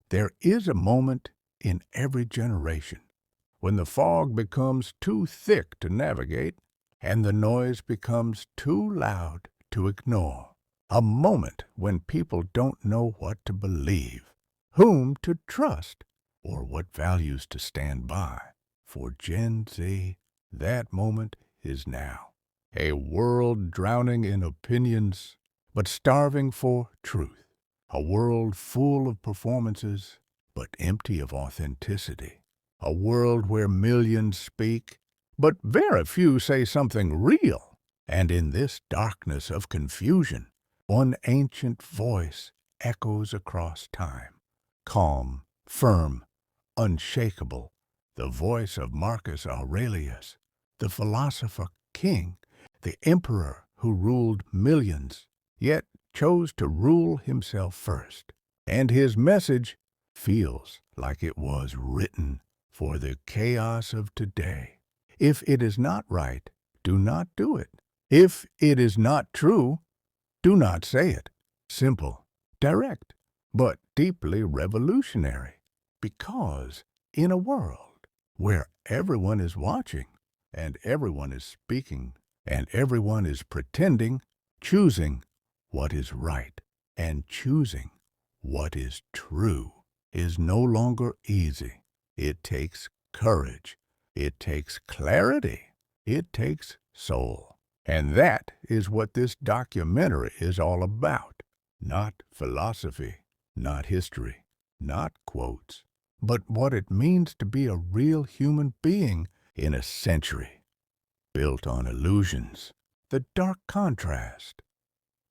There is a moment in every generation when the fog becomes too thick to navigate and the noise becomes too loud to ignore. A moment when people don't know what to believe, whom to trust, or what values to stand by. For Gen Z, that moment is now. A world drowning in opinions, but starving for truth. A world full of performances, but empty of authenticity. A world where millions speak, but very few say something real. And in this darkness of confusion, one ancient voice echoes across time. Calm, firm, unshakable, the voice of Marcus Aurelius, the philosopher king, the emperor who ruled millions, yet chose to rule himself first. And his message feels like it was written for the chaos of today. If it is not right, do not do it. If it is not true, do not say it. Simple, direct, but deeply revolutionary. Because in a world where everyone is watching, and everyone is speaking, and everyone is pretending, choosing what is right and choosing what is true is no longer easy. It takes courage. It takes clarity. It takes soul. And that is what this documentary is all about. Not philosophy, not history, not quotes, but what it means to be a real human being in a century built on illusions, the dark contrast,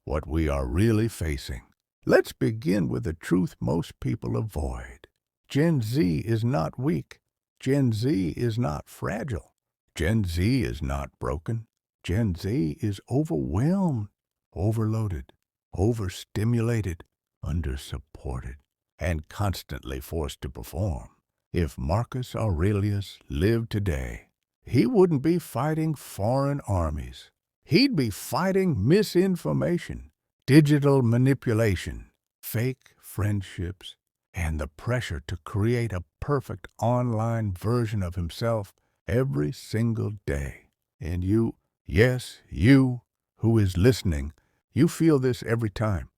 what we are really facing. Let's begin with the truth most people avoid. Gen Z is not weak. Gen Z is not fragile. Gen Z is not broken. Gen Z is overwhelmed, overloaded, overstimulated, undersupported, and constantly forced to perform. If Marcus Aurelius lived today, he wouldn't be fighting foreign armies. He'd be fighting misinformation, digital manipulation, fake friendships, and the pressure to create a perfect online version of himself every single day. And you, yes, you, who is listening, you feel this every time.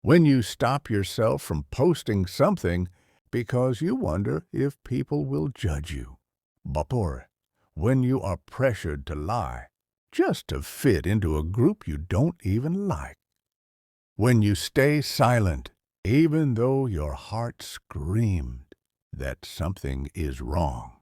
When you stop yourself from posting something because you wonder if people will judge you. Or when you are pressured to lie just to fit into a group you don't even like. When you stay silent, even though your heart screamed that something is wrong.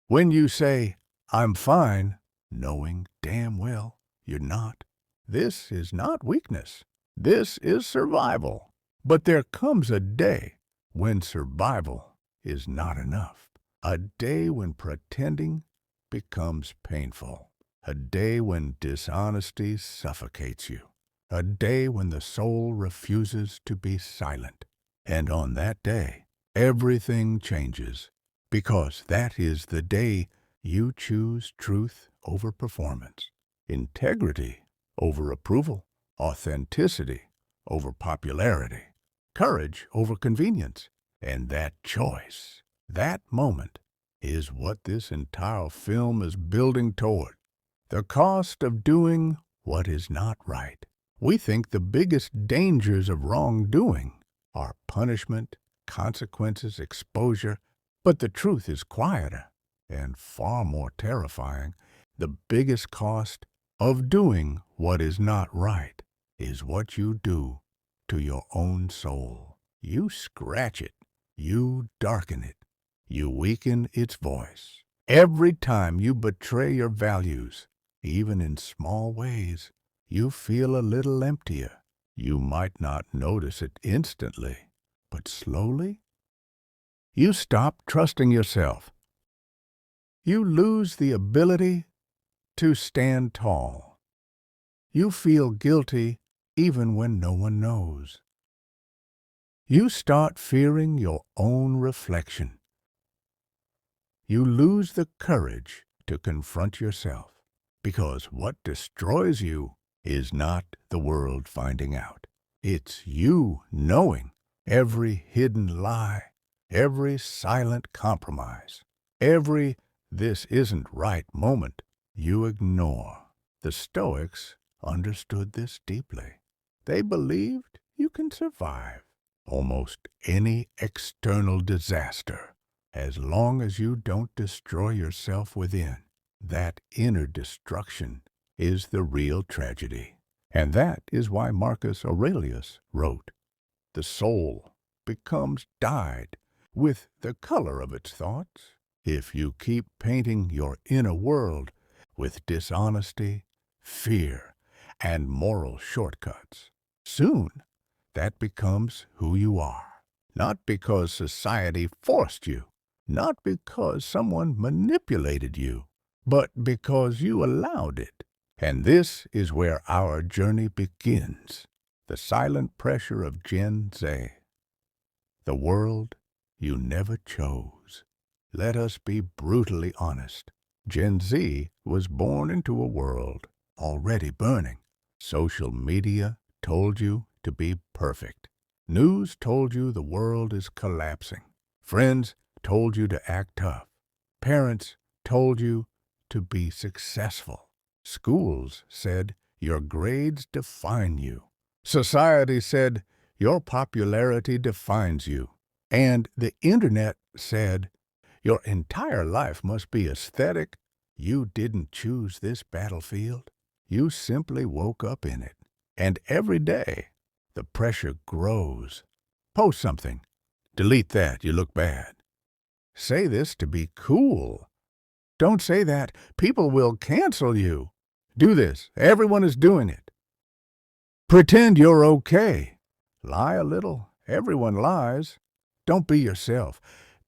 When you say, "I'm fine," knowing damn well you're not. This is not weakness. This is survival. But there comes a day when survival is not enough. A day when pretending becomes painful. A day when dishonesty suffocates you. A day when the soul refuses to be silent. And on that day, everything changes, because that is the day you choose truth over performance, integrity over approval, authenticity over popularity, courage over convenience. And that choice, that moment, is what this entire film is building toward. The cost of doing what is not right. We think the biggest dangers of wrongdoing are punishment, consequences, exposure, but the truth is quieter and far more terrifying. The biggest cost of doing what is not right is what you do to your own soul. You scratch it, you darken it, you weaken its voice. Every time you betray your values, even in small ways, you feel a little emptier. You might not notice it instantly, but slowly, you stop trusting yourself. You lose the ability to stand tall. You feel guilty even when no one knows. You start fearing your own reflection. You lose the courage to confront yourself, because what destroys you is not the world finding out. It's you knowing every hidden lie, every silent compromise, every "this isn't right" moment you ignore. The Stoics understood this deeply. They believed you can survive almost any external disaster as long as you don't destroy yourself within. That inner destruction is the real tragedy. And that is why Marcus Aurelius wrote, "The soul becomes dyed with the color of its thoughts." If you keep painting your inner world with dishonesty, fear, and moral shortcuts, soon that becomes who you are. Not because society forced you, not because someone manipulated you, but because you allowed it. And this is where our journey begins. The silent pressure of Gen Z. The world you never chose. Let us be brutally honest. Gen Z was born into a world already burning. Social media told you to be perfect. News told you the world is collapsing. Friends told you to act tough. Parents told you to be successful. Schools said your grades define you. Society said your popularity defines you. And the internet said your entire life must be aesthetic. You didn't choose this battlefield. You simply woke up in it. And every day, the pressure grows. Post something. Delete that, you look bad. Say this to be cool. Don't say that. People will cancel you. Do this. Everyone is doing it. Pretend you're okay. Lie a little. Everyone lies. Don't be yourself.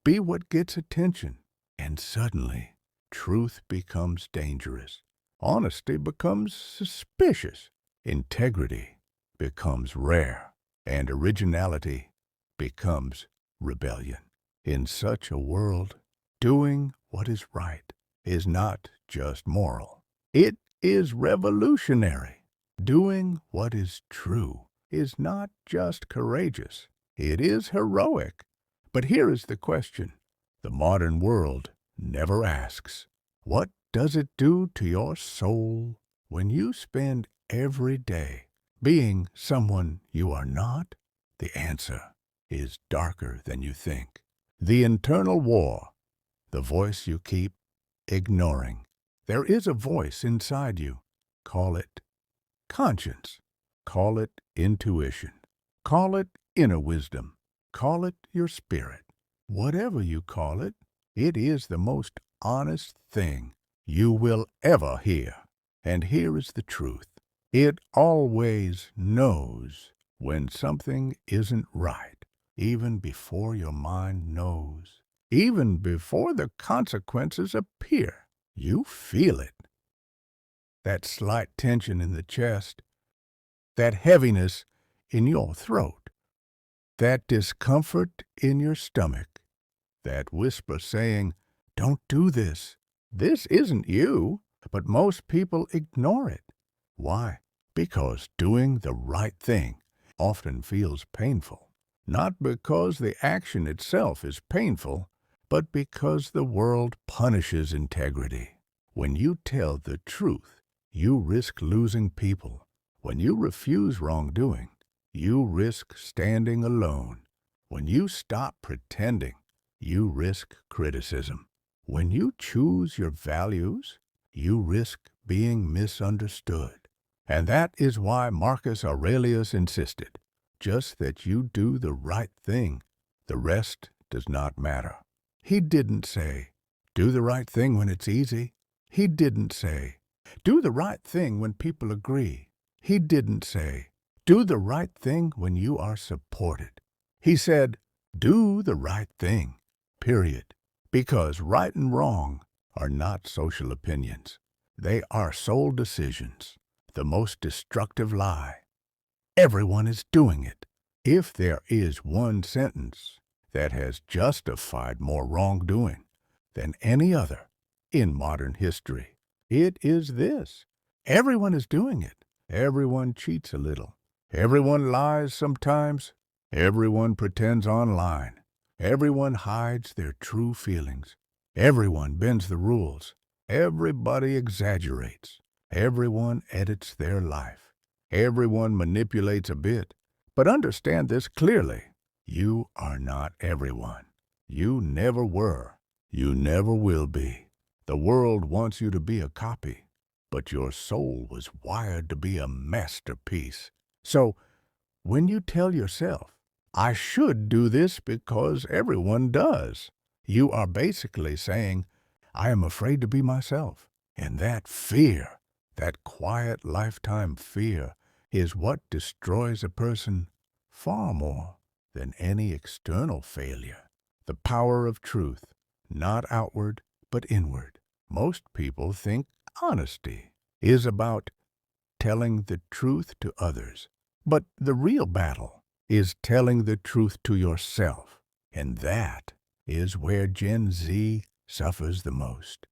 Be what gets attention. And suddenly, truth becomes dangerous. Honesty becomes suspicious. Integrity becomes rare. And originality becomes rebellion. In such a world, doing what is right is not just moral. It is revolutionary. Doing what is true is not just courageous. It is heroic. But here is the question the modern world never asks. What does it do to your soul when you spend every day being someone you are not? The answer is darker than you think. The internal war, the voice you keep ignoring. There is a voice inside you. Call it conscience. Call it intuition. Call it inner wisdom. Call it your spirit. Whatever you call it, it is the most honest thing you will ever hear. And here is the truth. It always knows when something isn't right, even before your mind knows. Even before the consequences appear, you feel it. That slight tension in the chest, that heaviness in your throat, that discomfort in your stomach, that whisper saying, "Don't do this. This isn't you." But most people ignore it. Why? Because doing the right thing often feels painful. Not because the action itself is painful, but because the world punishes integrity. When you tell the truth, you risk losing people. When you refuse wrongdoing, you risk standing alone. When you stop pretending, you risk criticism. When you choose your values, you risk being misunderstood. And that is why Marcus Aurelius insisted, just that you do the right thing. The rest does not matter. He didn't say, do the right thing when it's easy. He didn't say, do the right thing when people agree. He didn't say, do the right thing when you are supported. He said, do the right thing, period. Because right and wrong are not social opinions. They are soul decisions. The most destructive lie. Everyone is doing it. If there is one sentence that has justified more wrongdoing than any other in modern history, it is this. Everyone is doing it. Everyone cheats a little. Everyone lies sometimes. Everyone pretends online. Everyone hides their true feelings. Everyone bends the rules. Everybody exaggerates. Everyone edits their life. Everyone manipulates a bit. But understand this clearly. You are not everyone. You never were. You never will be. The world wants you to be a copy, but your soul was wired to be a masterpiece. So, when you tell yourself, I should do this because everyone does, you are basically saying, I am afraid to be myself. And that fear, that quiet lifetime fear, is what destroys a person far more than any external failure. The power of truth, not outward, but inward. Most people think honesty is about telling the truth to others. But the real battle is telling the truth to yourself. And that is where Gen Z suffers the most.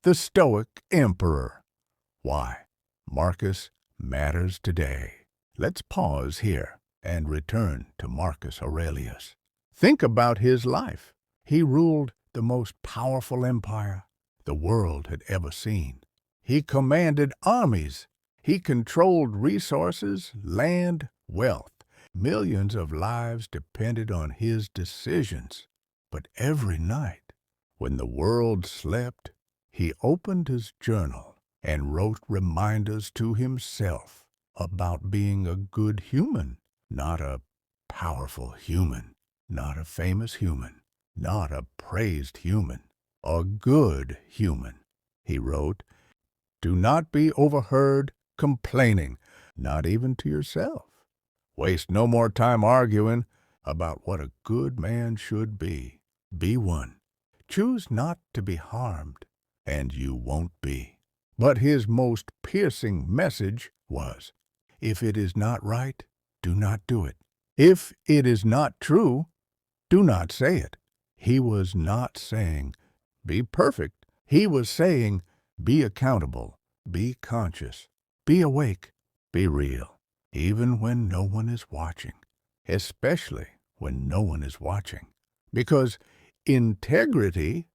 The Stoic Emperor. Why Marcus matters today. Let's pause here and return to Marcus Aurelius. Think about his life. He ruled the most powerful empire the world had ever seen. He commanded armies. He controlled resources, land, wealth. Millions of lives depended on his decisions. But every night, when the world slept, he opened his journal and wrote reminders to himself about being a good human, not a powerful human, not a famous human, not a praised human, a good human. He wrote, do not be overheard complaining, not even to yourself. Waste no more time arguing about what a good man should be. Be one. Choose not to be harmed, and you won't be. But his most piercing message was, if it is not right, do not do it. If it is not true, do not say it. He was not saying, be perfect. He was saying, be accountable, be conscious, be awake, be real, even when no one is watching, especially when no one is watching. Because integrity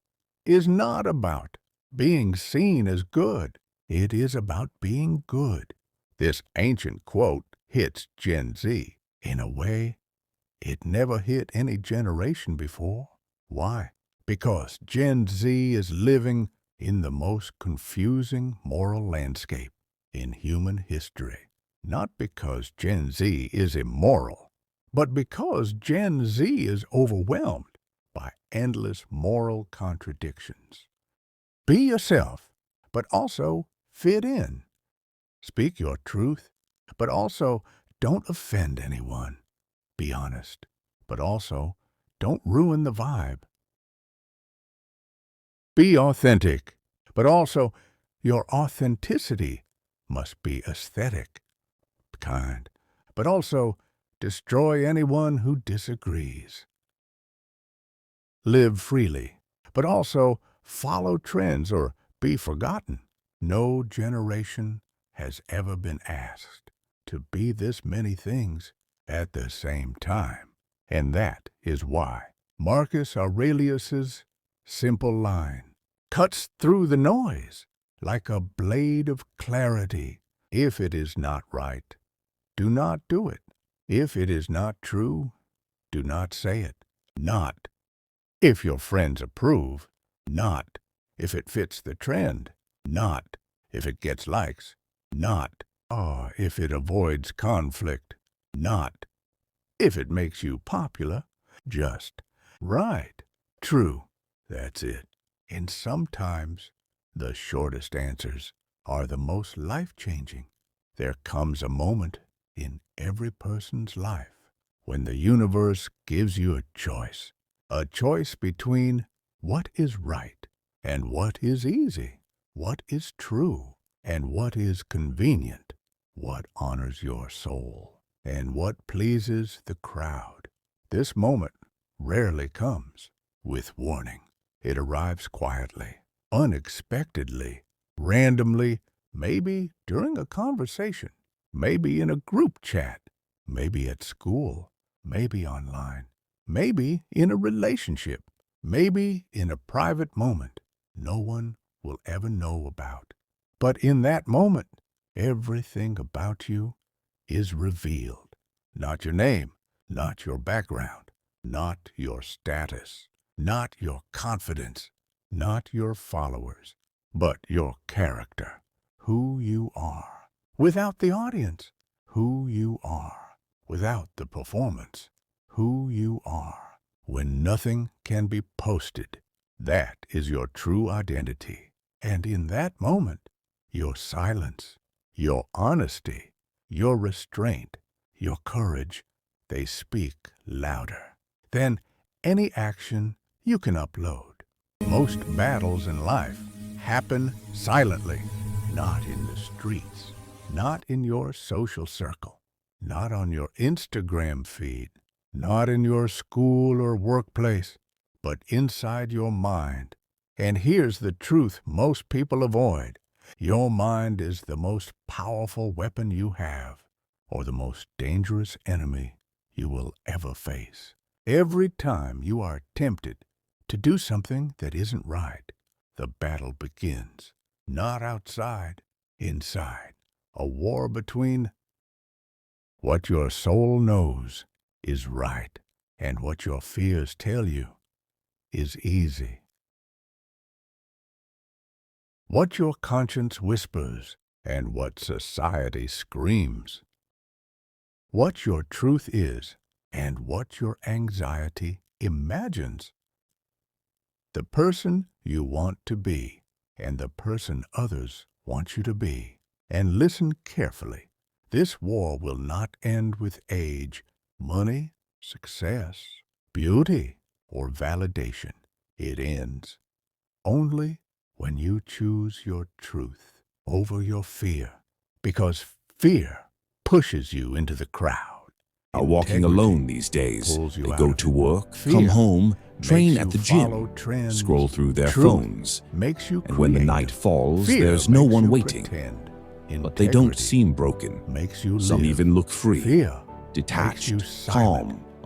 is not about being seen as good. It is about being good. This ancient quote hits Gen Z in a way it never hit any generation before. Why? Because Gen Z is living in the most confusing moral landscape in human history. Not because Gen Z is immoral, but because Gen Z is overwhelmed by endless moral contradictions. Be yourself, but also fit in. Speak your truth, but also don't offend anyone. Be honest, but also don't ruin the vibe. Be authentic, but also your authenticity must be aesthetic, kind, but also destroy anyone who disagrees. Live freely, but also follow trends or be forgotten. No generation has ever been asked to be this many things at the same time. And that is why Marcus Aurelius's simple line cuts through the noise like a blade of clarity. If it is not right, do not do it. If it is not true, do not say it. Not if your friends approve, not if it fits the trend, not if it gets likes, not if it avoids conflict, not if it makes you popular, just right, true, that's it. And sometimes the shortest answers are the most life-changing. There comes a moment in every person's life when the universe gives you a choice between what is right and what is easy, what is true and what is convenient, what honors your soul and what pleases the crowd. This moment rarely comes with warning. It arrives quietly, unexpectedly, randomly, maybe during a conversation, maybe in a group chat, maybe at school, maybe online, maybe in a relationship, maybe in a private moment no one will ever know about. But in that moment, everything about you is revealed. Not your name, not your background, not your status, not your confidence, not your followers, but your character, who you are. Without the audience, who you are. Without the performance, who you are. When nothing can be posted, that is your true identity. And in that moment, your silence, your honesty, your restraint, your courage, they speak louder than any action you can upload. Most battles in life happen silently, not in the streets, not in your social circle, not on your Instagram feed, not in your school or workplace, but inside your mind. And here's the truth most people avoid. Your mind is the most powerful weapon you have, or the most dangerous enemy you will ever face. Every time you are tempted to do something that isn't right, the battle begins. Not outside, inside. A war between what your soul knows is right and what your fears tell you is easy. What your conscience whispers and what society screams. What your truth is and what your anxiety imagines. The person you want to be and the person others want you to be. And listen carefully. This war will not end with age, money, success, beauty, or validation. It ends only when you choose your truth over your fear, because fear pushes you into the crowd. Are walking alone these days. pulls you They out go of to it. work, Fear come home, train makes at you the follow gym, trends. scroll through their Truth phones. makes you And when the night creative. falls, Fear there's no makes one you waiting. pretend. But they don't Integrity seem broken. makes you Some live. even look free, Fear detached, makes you silent. calm,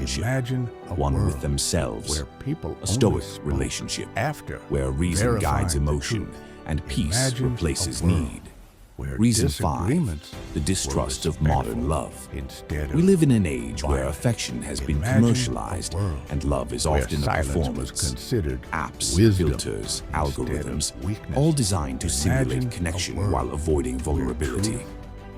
relationship, Imagine a one world with themselves, where people a Stoic only spoke relationship, after where reason verifying guides the emotion truth. and peace Imagine replaces a world need. where Reason 5. disagreements The distrust of modern love. instead We of live in an age where violence. affection has been Imagine commercialized a world and love is where often a silence was performance. considered Apps, wisdom filters, instead of algorithms, weakness. all designed to Imagine simulate a connection world while avoiding where vulnerability. truth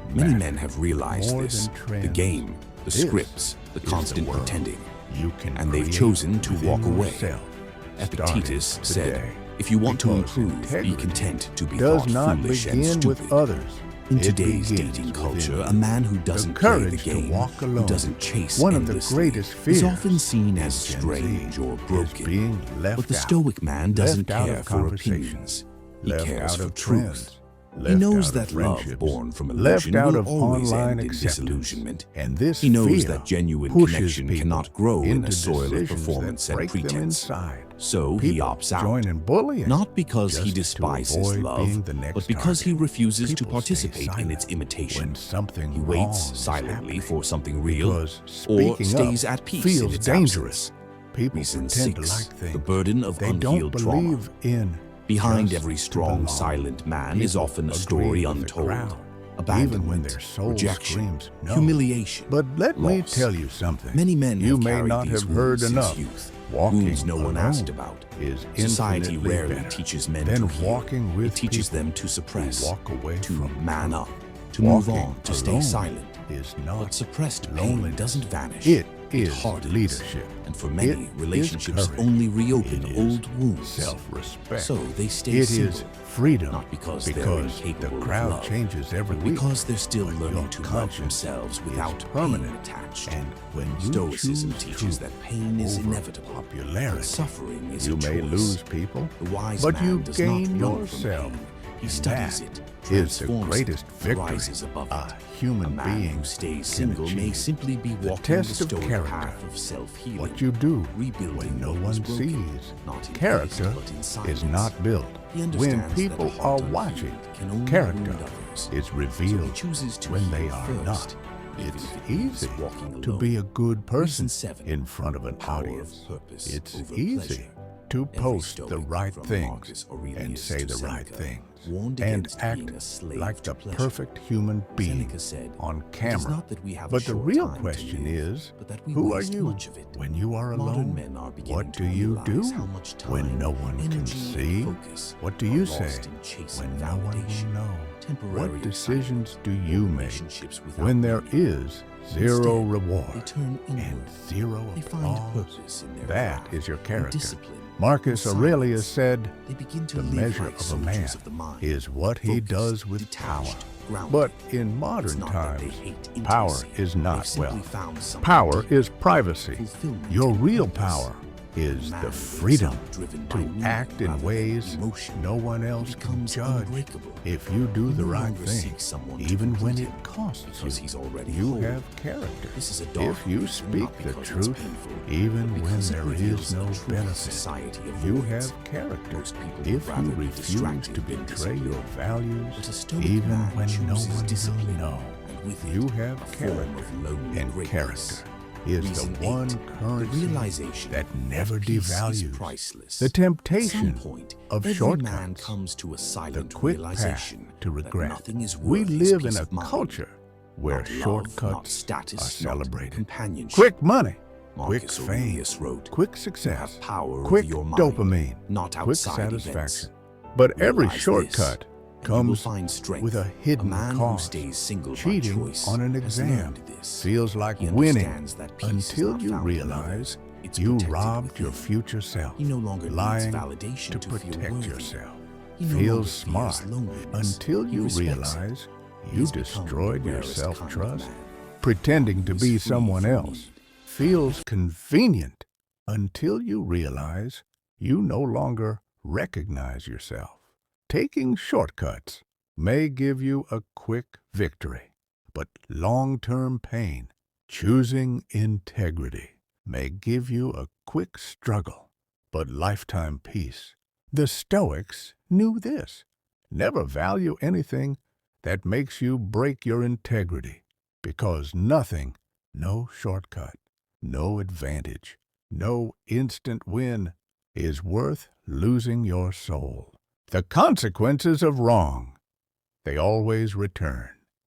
Many matters men have realized more this. than The trends. game, the This scripts, the is the constant world pretending. you can And they've create chosen to within walk away. yourself, Epictetus starting said, today. if you want to Because improve, be integrity content to be does thought not foolish and begin stupid. with others. In It today's begins dating within culture, you. a man who doesn't The play the courage to game, walk who alone, doesn't chase one of the endlessly, greatest is fears often seen in as Gen strange Z or is broken. being left But the out, Stoic man doesn't left out care of for conversations, opinions. He left cares out for of truth. trends, He left knows out that of love friendships, born from left illusion out will of always online end in acceptance. disillusionment. And this He knows fear that genuine pushes connection people cannot grow in into a soil of decisions performance that and break them pretense. inside. So he People opts out, join in bullying, not because he just to despises avoid love, being the next but because he target. refuses to People stay participate in its silent imitation. when something He wrong waits is silently happening, for something real, because or speaking stays up at peace in feels its dangerous. absence. People Reason pretend to 6. like things The burden of they don't unhealed trauma. believe in. Behind just every to strong, belong. silent man is People often a agree story with the untold. crowd, Abandonment, even when their soul rejection, screams no. humiliation, But let me loss. tell you something. Many men you have may carried not these have heard wounds enough. since youth. Walking Wounds no one alone asked about. is Society infinitely rarely better teaches men than to heal. walking with It teaches people them to suppress, who walk away to from man truth. up, to move Walking on, to stay alone silent. is not But suppressed pain loneliness. doesn't vanish. It is hardens. leadership. And for many, It is relationships courage. only reopen It is old wounds. self-respect. So they stay It single. is freedom. Not because they're because incapable the of crowd love, changes every but week. because they're still but learning your to love conscience themselves is without permanent. pain attached. And when you Stoicism choose teaches truth that pain is over inevitable. popularity, That suffering is you a may choice. lose people, The wise but man you does gain not run yourself. from pain. He And studies that it, is the transforms greatest it, victory rises above a it. human A man being who stays can single may achieve. simply be The walking test the of Stoic character, path of self-healing. what you do rebuilding when no what was one broken, sees. not in Character haste, but in is silence. not built He when understands that people a are heart unhealed watching. can only Character wound others. is So he revealed chooses to when heal they are first, not. even It's if it means easy walking to alone. be a good person Reason 7. in front of an Power of audience. purpose It's over easy pleasure. to Every post the Stoic, right from things Marcus Aurelius and say to the right Seneca, things warned and against act being a slave like to the pleasure. perfect human being Seneca said, on "It is camera. not that we have a But the short real time to question live, is, but that we who are waste you much of it." when you are Modern alone? men are beginning What to do you do realize how much time, when no one can energy, and see? focus What do are you lost say in chasing when no one validation. will know? Temporary What decisions do you make relationships without when there meaning. is zero Instead, They reward turn and inward. zero They find applause? purpose in their That craft is your and character. discipline. Marcus In Aurelius silence, said, They begin to the live measure like of a soldiers man of the mind, is what he focused, does with power. detached, grounded. But in It's modern not that they times, hate power intimacy. is They've not simply wealth. found something Power deeper, is privacy. fulfillment Your and real purpose. power is Man the lives freedom out driven by to meaning act in rather than ways emotion. no one He else can becomes judge. unbreakable. If you do He the no right longer thing, seeks someone to even when complete it him, costs because you, he's already you whole. have character. This is a dark If you reason, speak not the because it's truth, painful, even but when because it there reveals is the no truth benefit, society you avoids. have character. Most people would If rather you be refuse distracted to than betray your disciplined. values, But a Stoic even man when no chooses one will discipline, know, and with it, you have a form character. of lonely And greatness. character is Reason the one 8. The currency realization that never peace is devalues. priceless. The temptation At some point, of every shortcuts, man comes to a the silent quick path realization to that regret. nothing is We worth his live in peace a of mind. culture where Not love, not shortcuts status, are not celebrated. companionship. Quick money, quick Marcus fame, Aurelius wrote, quick "You success, have power quick over your mind, dopamine, not quick outside satisfaction. events. But every Realize shortcut this, and you will comes find strength. with a hidden man cost. Who stays single Cheating by choice on an has exam learned this. feels like He winning understands that peace is until not you found in realize others, it's you protected robbed your within. future self, He no longer needs lying validation to feel protect worthy. yourself. He no longer Feels fears smart loneliness. until He you respects it. realize He you has become destroyed the your rarest kind of self-trust. man. Pretending to He is be free someone from else need. feels convenient until you realize you no longer recognize yourself. Taking shortcuts may give you a quick victory, but long-term pain. Choosing integrity may give you a quick struggle, but lifetime peace. The Stoics knew this. Never value anything that makes you break your integrity, because nothing, no shortcut, no advantage, no instant win is worth losing your soul. The consequences of wrong. they always return.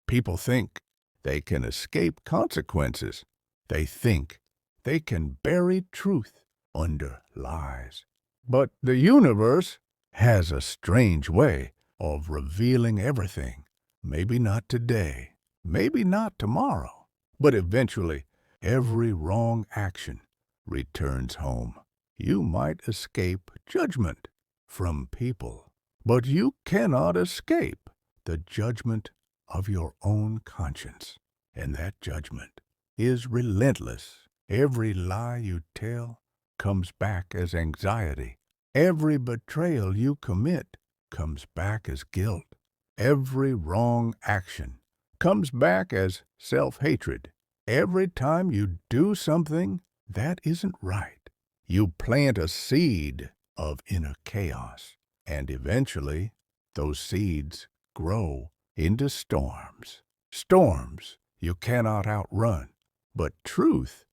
People think they can escape consequences. They think they can bury truth under lies. But the universe has a strange way of revealing everything. Maybe not today, maybe not tomorrow, but eventually every wrong action returns home. You might escape judgment from people, but you cannot escape the judgment of your own conscience. And that judgment is relentless. Every lie you tell comes back as anxiety. Every betrayal you commit comes back as guilt. Every wrong action comes back as self-hatred. Every time you do something that isn't right, you plant a seed of inner chaos, and eventually those seeds grow into storms. Storms you cannot outrun. But truth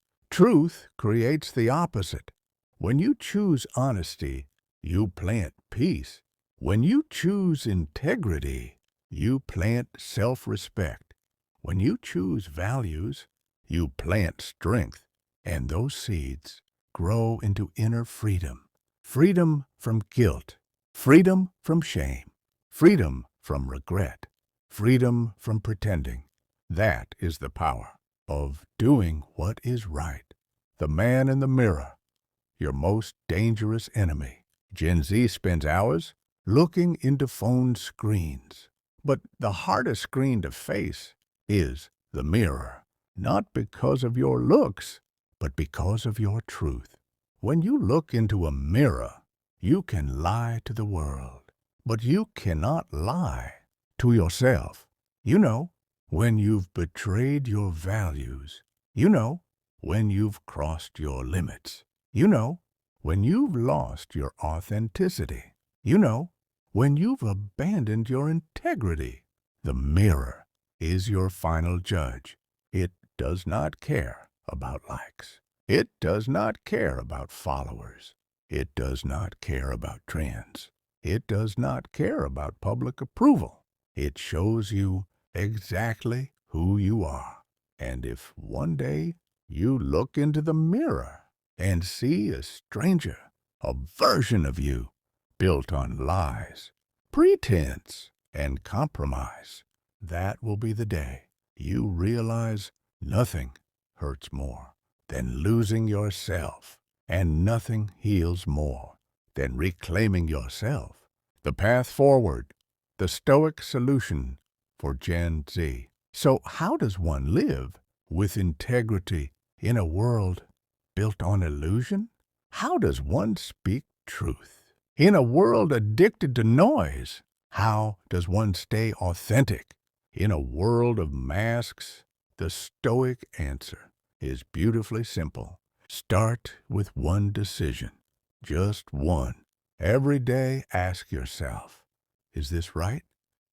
creates the opposite. When you choose honesty, you plant peace. When you choose integrity, you plant self-respect. When you choose values, you plant strength. And those seeds grow into inner freedom. Freedom from guilt. Freedom from shame. Freedom from regret. Freedom from pretending. That is the power of doing what is right. The man in the mirror, your most dangerous enemy. Gen Z spends hours looking into phone screens. But the hardest screen to face is the mirror, not because of your looks, but because of your truth. When you look into a mirror, you can lie to the world, but you cannot lie to yourself. You know when you've betrayed your values. You know when you've crossed your limits. You know when you've lost your authenticity. You know when you've abandoned your integrity. The mirror is your final judge. It does not care about likes. It does not care about followers. It does not care about trends. It does not care about public approval. It shows you exactly who you are. And if one day you look into the mirror and see a stranger, a version of you built on lies, pretense, and compromise, that will be the day you realize nothing hurts more than losing yourself, and nothing heals more than reclaiming yourself. The path forward, the Stoic solution for Gen Z. So how does one live with integrity in a world built on illusion? How does one speak truth in a world addicted to noise? How does one stay authentic in a world of masks? The Stoic answer is beautifully simple. Start with one decision, just one. Every day ask yourself, is this right?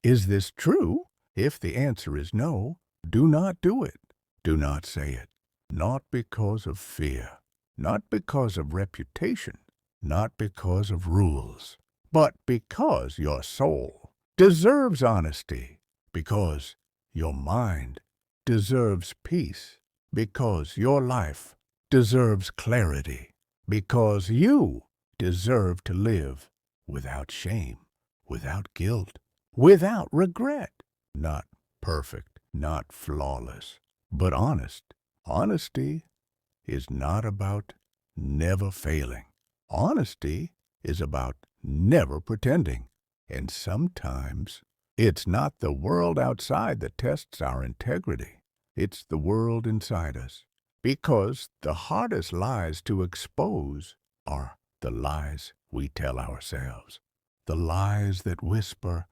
Is this true? If the answer is no, do not do it. Do not say it. Not because of fear, not because of reputation, not because of rules, but because your soul deserves honesty, because your mind deserves peace, because your life deserves clarity, because you deserve to live without shame, without guilt, without regret. Not perfect, not flawless, but honest. Honesty is not about never failing. Honesty is about never pretending. And sometimes it's not the world outside that tests our integrity. It's the world inside us. Because the hardest lies to expose are the lies we tell ourselves. The lies that whisper,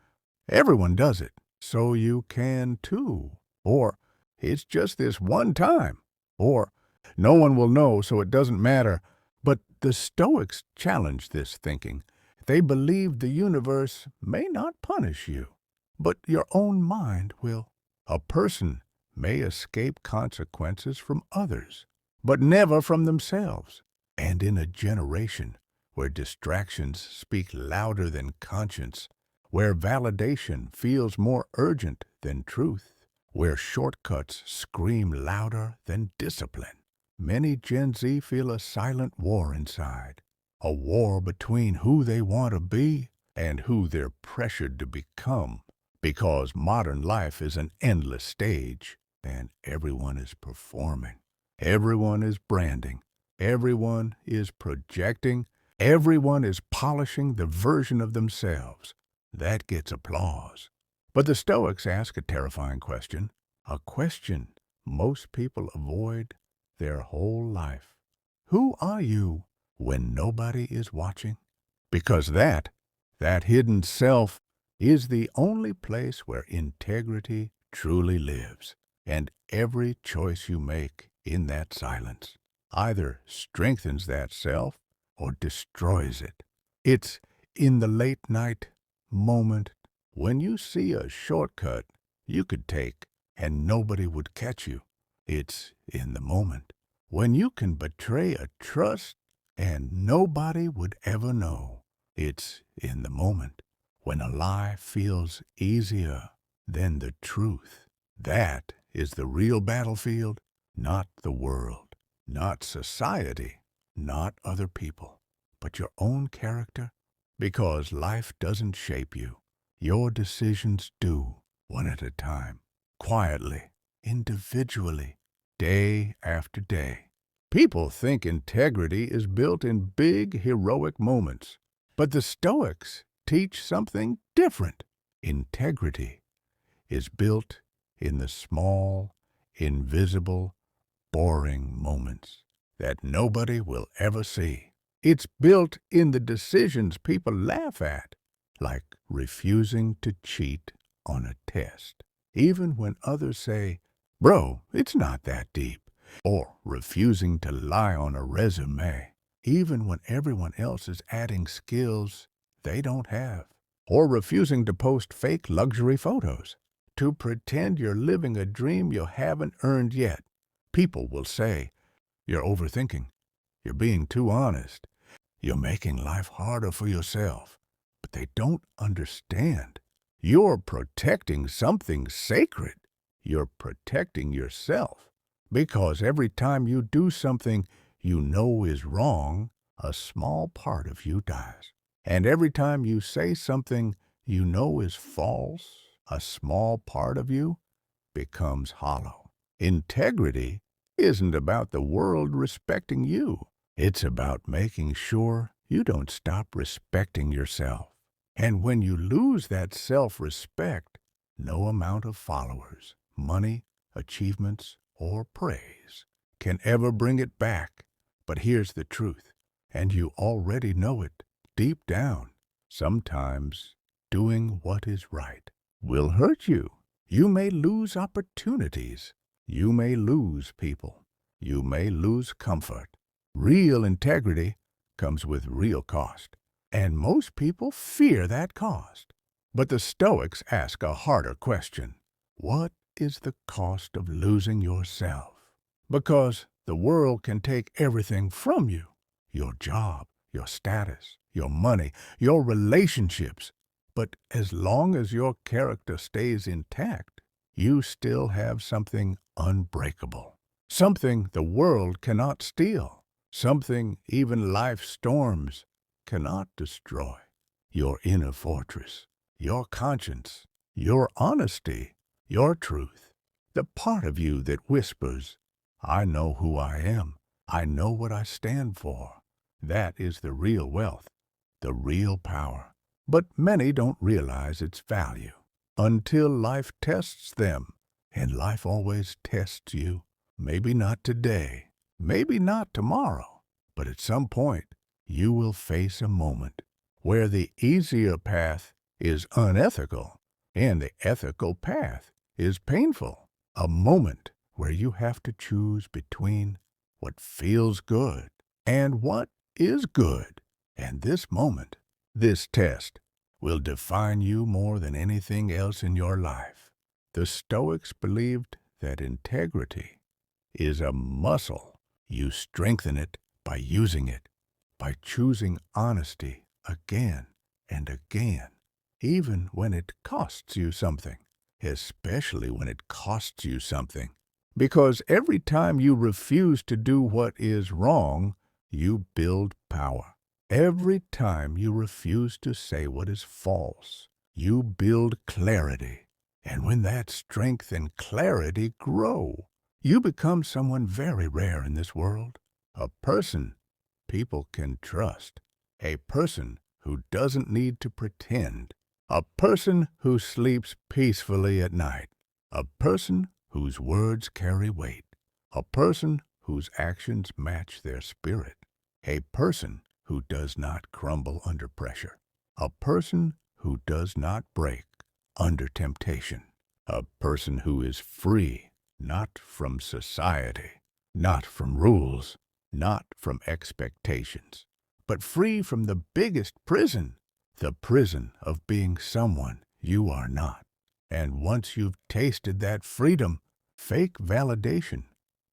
everyone does it, so you can too. Or, it's just this one time. Or, no one will know, so it doesn't matter. But the Stoics challenge this thinking. They believe the universe may not punish you, but your own mind will. A person may escape consequences from others, but never from themselves. And in a generation where distractions speak louder than conscience, where validation feels more urgent than truth, where shortcuts scream louder than discipline. Many Gen Z feel a silent war inside, a war between who they want to be and who they're pressured to become, because modern life is an endless stage and everyone is performing. Everyone is branding. Everyone is projecting. Everyone is polishing the version of themselves that gets applause. But the Stoics ask a terrifying question, a question most people avoid their whole life. Who are you when nobody is watching? Because that hidden self, is the only place where integrity truly lives. And every choice you make in that silence either strengthens that self or destroys it. It's in the late night moment when you see a shortcut you could take and nobody would catch you. It's in the moment when you can betray a trust and nobody would ever know. It's in the moment when a lie feels easier than the truth. That is the real battlefield, not the world, not society, not other people, but your own character. Because life doesn't shape you. Your decisions do, one at a time, quietly, individually, day after day. People think integrity is built in big, heroic moments. But the Stoics teach something different. Integrity is built in the small, invisible, boring moments that nobody will ever see. It's built in the decisions people laugh at, like refusing to cheat on a test, even when others say, "Bro, it's not that deep," or refusing to lie on a resume, even when everyone else is adding skills they don't have, or refusing to post fake luxury photos, to pretend you're living a dream you haven't earned yet. People will say, "You're overthinking. You're being too honest. You're making life harder for yourself." But they don't understand. You're protecting something sacred. You're protecting yourself. Because every time you do something you know is wrong, a small part of you dies. And every time you say something you know is false, a small part of you becomes hollow. Integrity isn't about the world respecting you. It's about making sure you don't stop respecting yourself. And when you lose that self-respect, no amount of followers, money, achievements, or praise can ever bring it back. But here's the truth, and you already know it deep down. Sometimes doing what is right will hurt you. You may lose opportunities. You may lose people. You may lose comfort. Real integrity comes with real cost, and most people fear that cost. But the Stoics ask a harder question. What is the cost of losing yourself? Because the world can take everything from you. Your job, your status, your money, your relationships. But as long as your character stays intact, you still have something unbreakable. Something the world cannot steal. Something even life's storms cannot destroy. Your inner fortress, your conscience, your honesty, your truth. The part of you that whispers, "I know who I am. I know what I stand for." That is the real wealth, the real power. But many don't realize its value until life tests them. And life always tests you. Maybe not today, maybe not tomorrow, but at some point you will face a moment where the easier path is unethical and the ethical path is painful. A moment where you have to choose between what feels good and what is good. And this moment, this test, will define you more than anything else in your life. The Stoics believed that integrity is a muscle. You strengthen it by using it, by choosing honesty again and again, even when it costs you something, especially when it costs you something. Because every time you refuse to do what is wrong, you build power. Every time you refuse to say what is false, you build clarity. And when that strength and clarity grow, you become someone very rare in this world. A person people can trust. A person who doesn't need to pretend. A person who sleeps peacefully at night. A person whose words carry weight. A person whose actions match their spirit. A person who does not crumble under pressure. A person who does not break under temptation. A person who is free, not from society, not from rules, not from expectations, but free from the biggest prison, the prison of being someone you are not. And once you've tasted that freedom, fake validation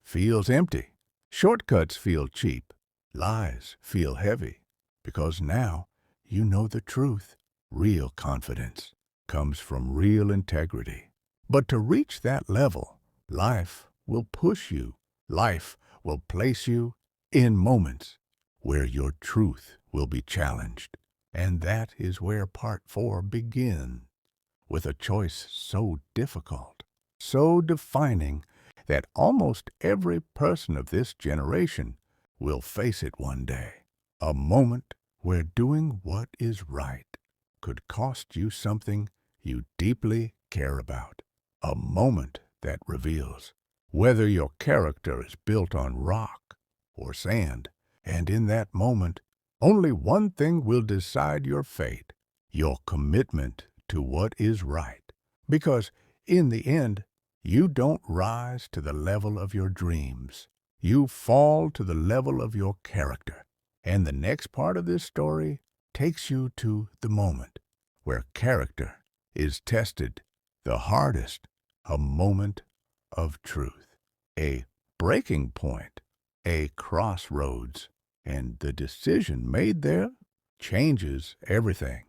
feels empty. Shortcuts feel cheap. Lies feel heavy. Because now you know the truth. Real confidence comes from real integrity. But to reach that level, life will push you. Life will place you in moments where your truth will be challenged. And that is where part 4 begins, with a choice so difficult, so defining, that almost every person of this generation will face it one day. A moment where doing what is right could cost you something you deeply care about. A moment that reveals whether your character is built on rock or sand. And in that moment, only one thing will decide your fate: your commitment to what is right. Because in the end, you don't rise to the level of your dreams. You fall to the level of your character. And the next part of this story takes you to the moment where character is tested the hardest, a moment of truth, a breaking point, a crossroads, and the decision made there changes everything.